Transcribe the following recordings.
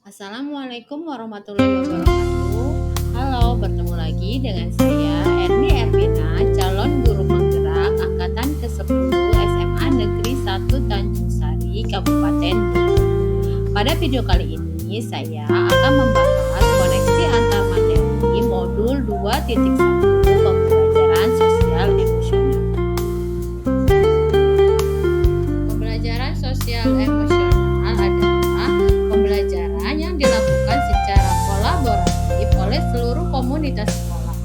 Assalamualaikum warahmatullahi wabarakatuh. Halo, bertemu lagi dengan saya Erni Ervina, calon guru penggerak angkatan ke-10 SMA Negeri 1 Tanjung Sari, Kabupaten Bogor. Pada video kali ini saya akan membahas koneksi antar materi modul 2.1 pembelajaran sosial emosional. Pembelajaran sosial emosional adalah pembelajaran yang dilakukan secara kolaboratif oleh seluruh komunitas sekolah.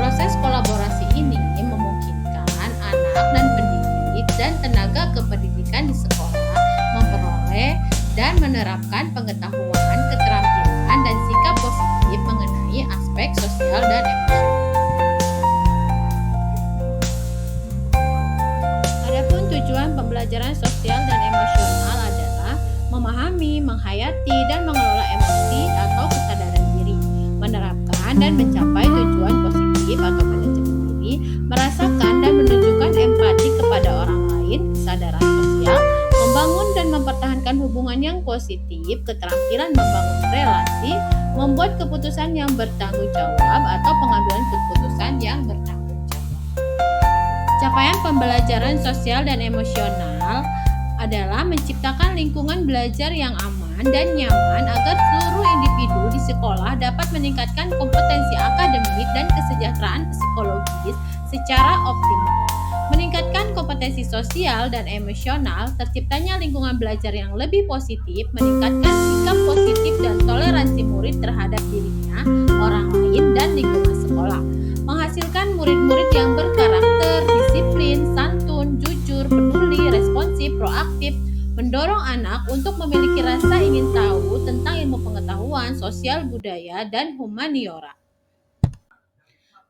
Proses kolaborasi ini memungkinkan anak dan pendidik dan tenaga kependidikan di sekolah memperoleh dan menerapkan pengetahuan, keterampilan, dan sikap positif mengenai aspek sosial dan emosional. Adapun tujuan pembelajaran sosial dan emosional adalah memahami, menghayati, dan mengelola emosi atau kesadaran diri, menerapkan dan mencapai tujuan positif atau manajemen diri, merasakan dan menunjukkan empati kepada orang lain, kesadaran sosial, membangun dan mempertahankan hubungan yang positif, keterampilan membangun relasi, membuat keputusan yang bertanggung jawab atau pengambilan keputusan yang bertanggung jawab. Capaian pembelajaran sosial dan emosional adalah menciptakan lingkungan belajar yang aman dan nyaman agar seluruh individu di sekolah dapat meningkatkan kompetensi akademik dan kesejahteraan psikologis secara optimal. Meningkatkan kompetensi sosial dan emosional, terciptanya lingkungan belajar yang lebih positif, meningkatkan sikap positif dan toleransi murid terhadap dirinya, orang lain, dan lingkungan sekolah. Menghasilkan murid-murid yang berkarakter, disiplin, santun, jujur, peduli, responsif, proaktif, mendorong anak untuk memiliki rasa ingin tahu tentang ilmu pengetahuan, sosial budaya, dan humaniora.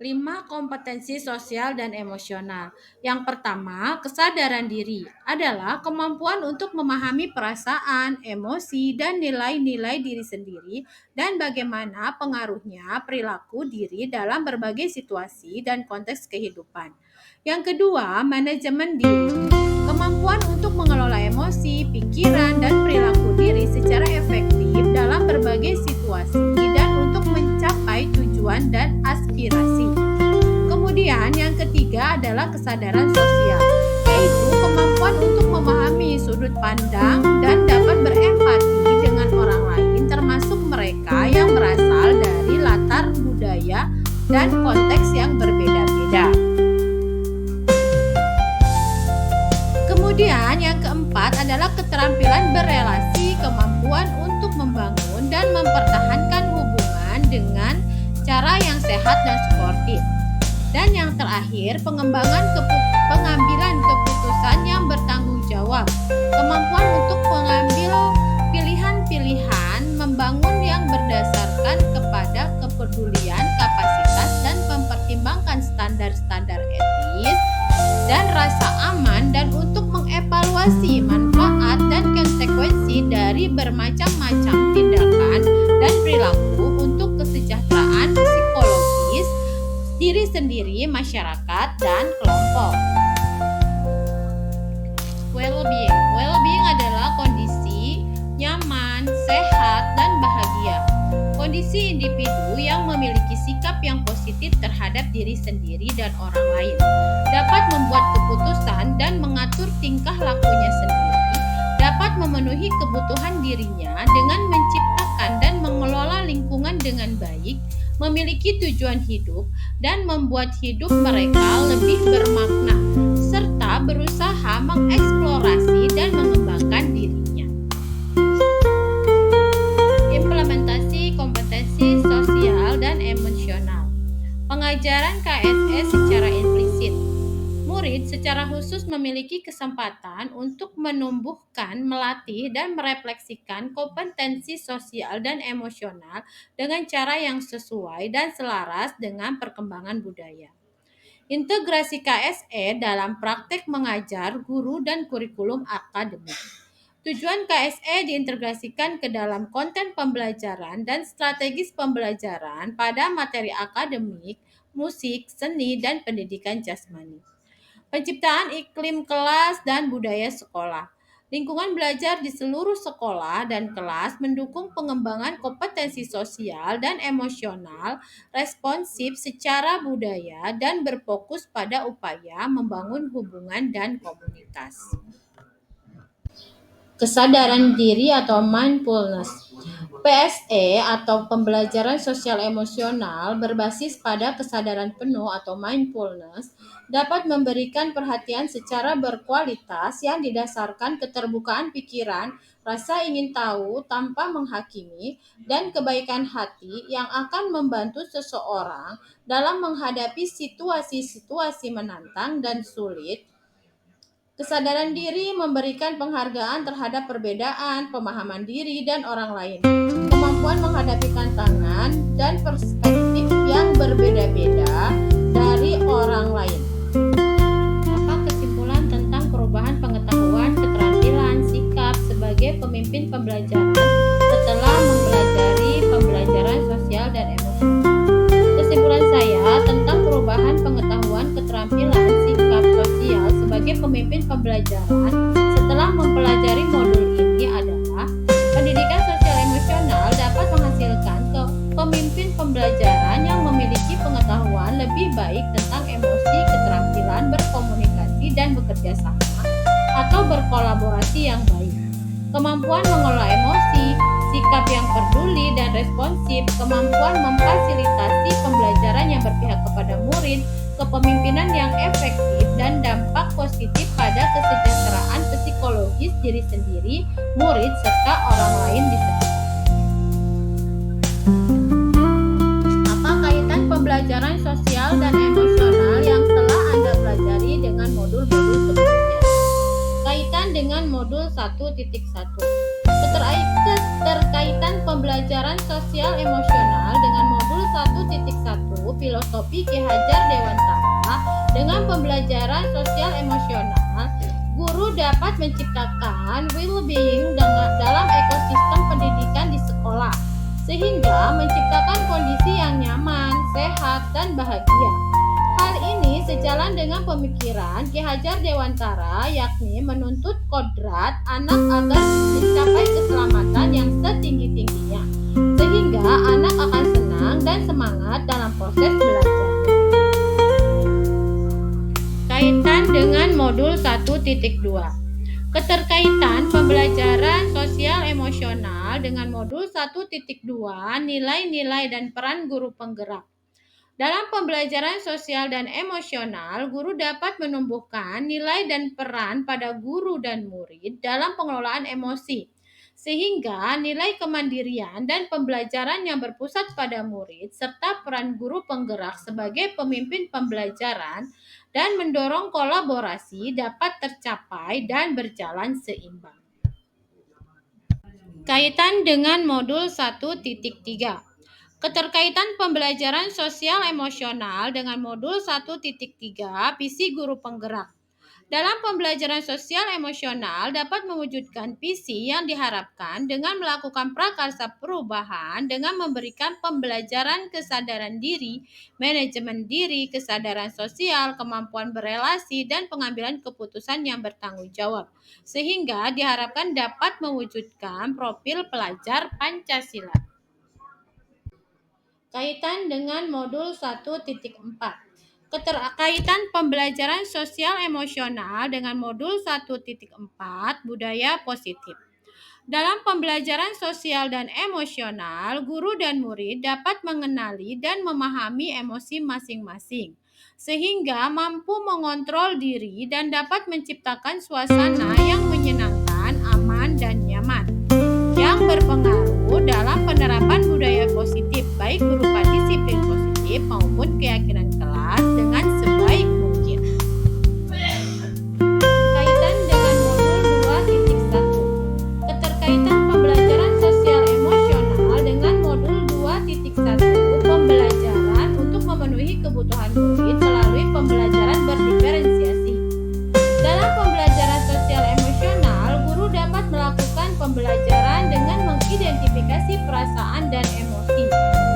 5 kompetensi sosial dan emosional. Yang pertama, kesadaran diri adalah kemampuan untuk memahami perasaan, emosi, dan nilai-nilai diri sendiri dan bagaimana pengaruhnya perilaku diri dalam berbagai situasi dan konteks kehidupan. Yang kedua, manajemen diri. Kemampuan untuk mengelola emosi, pikiran, dan perilaku diri secara efektif dalam berbagai situasi dan untuk mencapai tujuan dan aspirasi. Kemudian yang ketiga adalah kesadaran sosial, yaitu kemampuan untuk memahami sudut pandang dan dapat berempati dengan orang lain termasuk mereka yang berasal dari latar budaya dan konteks yang berbeda-beda. Kemudian yang keempat adalah keterampilan berelasi, kemampuan untuk membangun dan mempertahankan hubungan dengan cara yang sehat dan sportif. Dan yang terakhir, pengembangan pengambilan keputusan yang bertanggung jawab, kemampuan untuk mengambil pilihan-pilihan, membangun yang berdasarkan kepada kepedulian, kapasitas, dan mempertimbangkan standar-standar etis dan rasa aman, dan untuk mengevaluasi manfaat dan konsekuensi dari bermacam-macam tindakan dan perilaku untuk kesejahteraan psikologis diri sendiri, masyarakat, dan kelompok. Well-being. Well-being adalah kondisi nyaman, sehat, dan bahagia. Kondisi individu yang memiliki sikap yang positif terhadap diri sendiri dan orang lain, dapat membuat keputusan dan mengatur tingkah lakunya sendiri, dapat memenuhi kebutuhan dirinya dengan menciptakan dan mengelola lingkungan dengan baik, memiliki tujuan hidup, dan membuat hidup mereka lebih bermakna, serta berusaha mengeksplorasi dan mengembangkan dirinya. Implementasi kompetensi sosial dan emosional. Pengajaran KSE secara implisit. Murid secara khusus memiliki kesempatan untuk menumbuhkan, melatih, dan merefleksikan kompetensi sosial dan emosional dengan cara yang sesuai dan selaras dengan perkembangan budaya. Integrasi KSE dalam praktek mengajar, guru, dan kurikulum akademik. Tujuan KSE diintegrasikan ke dalam konten pembelajaran dan strategis pembelajaran pada materi akademik, musik, seni, dan pendidikan jasmani. Penciptaan iklim kelas dan budaya sekolah. Lingkungan belajar di seluruh sekolah dan kelas mendukung pengembangan kompetensi sosial dan emosional, responsif secara budaya, dan berfokus pada upaya membangun hubungan dan komunitas. Kesadaran diri atau mindfulness. PSE atau pembelajaran sosial emosional berbasis pada kesadaran penuh atau mindfulness dapat memberikan perhatian secara berkualitas yang didasarkan keterbukaan pikiran, rasa ingin tahu tanpa menghakimi, dan kebaikan hati yang akan membantu seseorang dalam menghadapi situasi-situasi menantang dan sulit. Kesadaran diri memberikan penghargaan terhadap perbedaan, pemahaman diri, dan orang lain. Kemampuan menghadapi tantangan dan perspektif yang berbeda-beda dari orang lain. Apa kesimpulan tentang perubahan pengetahuan, keterampilan, sikap sebagai pemimpin pembelajaran setelah mempelajari pembelajaran sosial dan emosional? Kesimpulan saya tentang perubahan pengetahuan, keterampilan, sikap sosial sebagai pemimpin pembelajaran setelah mempelajari modul ini adalah pendidikan sosial emosional dapat menghasilkan pemimpin pembelajaran yang memiliki pengetahuan lebih baik tentang emosi, keterampilan berkomunikasi dan bekerja sama atau berkolaborasi yang baik, kemampuan mengelola emosi, sikap yang peduli dan responsif, kemampuan memfasilitasi pembelajaran yang berpihak kepada murid, kepemimpinan yang efektif, dan dampak positif pada kesejahteraan psikologis diri sendiri, murid, serta orang lain di sekitar. Apa kaitan pembelajaran sosial dan emosional yang telah Anda pelajari dengan modul-modul sebelumnya? Kaitan dengan modul 1.1. Keterkaitan pembelajaran sosial emosional dengan modul 1.1 Filosofi Ki Hajar Dewantara dengan pembelajaran sosial emosional, guru dapat menciptakan well-being dalam ekosistem pendidikan di sekolah, sehingga menciptakan kondisi yang nyaman, sehat, dan bahagia. Hal ini sejalan dengan pemikiran Ki Hajar Dewantara, yakni menuntut kodrat anak agar mencapai keselamatan yang setinggi-tingginya, sehingga anak akan senang dan semangat dalam proses belajar. Kaitan dengan modul 1.2. Keterkaitan pembelajaran sosial emosional dengan modul 1.2 Nilai-nilai dan peran guru penggerak. Dalam pembelajaran sosial dan emosional, guru dapat menumbuhkan nilai dan peran pada guru dan murid dalam pengelolaan emosi, sehingga nilai kemandirian dan pembelajaran yang berpusat pada murid, serta peran guru penggerak sebagai pemimpin pembelajaran dan mendorong kolaborasi dapat tercapai dan berjalan seimbang. Kaitan dengan modul 1.3. Keterkaitan pembelajaran sosial emosional dengan modul 1.3 visi guru penggerak. Dalam pembelajaran sosial emosional dapat mewujudkan visi yang diharapkan dengan melakukan prakarsa perubahan dengan memberikan pembelajaran kesadaran diri, manajemen diri, kesadaran sosial, kemampuan berelasi, dan pengambilan keputusan yang bertanggung jawab, sehingga diharapkan dapat mewujudkan profil pelajar Pancasila. Kaitan dengan modul 1.4. Keterkaitan pembelajaran sosial emosional dengan modul 1.4 budaya positif. Dalam pembelajaran sosial dan emosional, guru dan murid dapat mengenali dan memahami emosi masing-masing, sehingga mampu mengontrol diri dan dapat menciptakan suasana yang menyenangkan, aman, dan nyaman, yang berpengaruh dalam penerapan budaya positif, baik berupa disiplin positif maupun keyakinan kelas dengan sebaik mungkin. Kaitan dengan modul 2.1. Keterkaitan pembelajaran sosial emosional dengan modul 2.1 pembelajaran untuk memenuhi kebutuhan murid melalui pembelajaran berdiferensiasi. Dalam pembelajaran sosial emosional, guru dapat melakukan pembelajaran dengan mengidentifikasi perasaan dan emosi.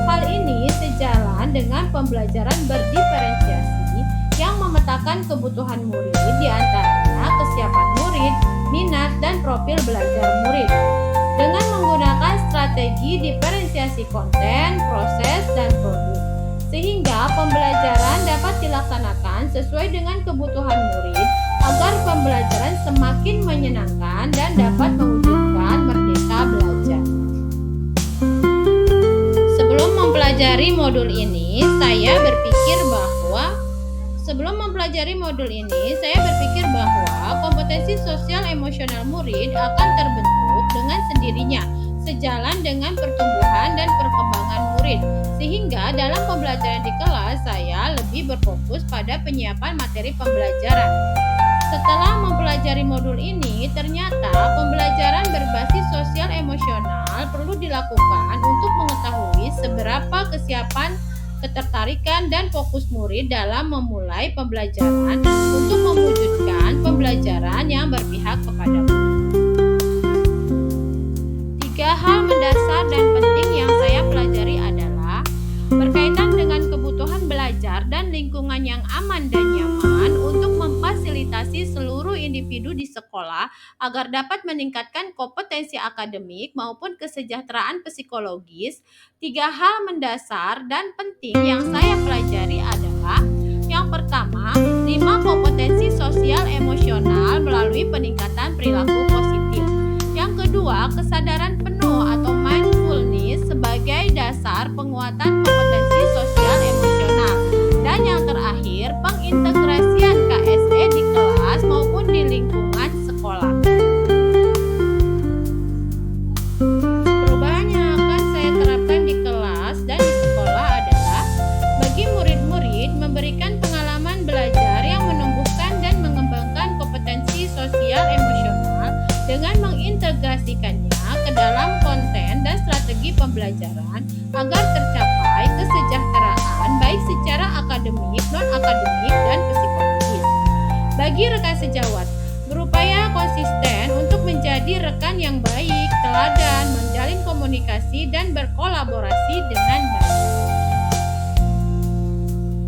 Hal ini sejalan dengan pembelajaran berdiferensiasi yang memetakan kebutuhan murid, di antaranya kesiapan murid, minat dan profil belajar murid. Dengan menggunakan strategi diferensiasi konten, proses, dan produk, sehingga pembelajaran dapat dilaksanakan sesuai dengan kebutuhan murid agar pembelajaran semakin menyenangkan dan dapat mewujudkan merdeka belajar. Sebelum mempelajari modul ini, saya berpikir bahwa kompetensi sosial emosional murid akan terbentuk dengan sendirinya sejalan dengan pertumbuhan dan perkembangan murid, sehingga dalam pembelajaran di kelas saya lebih berfokus pada penyiapan materi pembelajaran. Setelah mempelajari modul ini, ternyata pembelajaran berbasis sosial emosional perlu dilakukan untuk mengetahui seberapa kesiapan, ketertarikan, dan fokus murid dalam memulai pembelajaran untuk mewujudkan pembelajaran yang berpihak kepada murid. 3 hal mendasar dan penting yang saya pelajari adalah berkaitan dengan kebutuhan belajar dan lingkungan yang aman dan nyaman untuk memfasilitasi seluruh individu di sekolah agar dapat meningkatkan kompetensi akademik maupun kesejahteraan psikologis. 3 hal mendasar dan penting yang saya pelajari adalah: yang pertama, 5 kompetensi sosial emosional melalui peningkatan perilaku positif. Yang kedua, kesadaran penuh atau mindfulness sebagai dasar penguatan kompetensi sosial emosional. Dan yang terakhir, pengintegrasian KSE di kelas maupun di lingkungan sekolah. Perubahan yang akan saya terapkan di kelas dan di sekolah adalah: bagi murid-murid, memberikan pengalaman belajar yang menumbuhkan dan mengembangkan kompetensi sosial emosional dengan mengintegrasikannya ke dalam konten dan strategi pembelajaran agar tercapai kesejahteraan baik secara akademik, non-akademik, dan psikologis. Bagi rekan sejawat, berupaya konsisten untuk menjadi rekan yang baik, teladan, menjalin komunikasi, dan berkolaborasi dengan baik.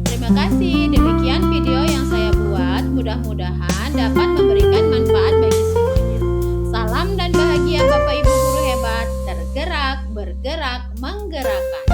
Terima kasih, demikian video yang saya buat, mudah-mudahan dapat memberikan manfaat bagi semuanya. Salam dan bahagia Bapak Ibu guru hebat, tergerak, bergerak, menggerakkan.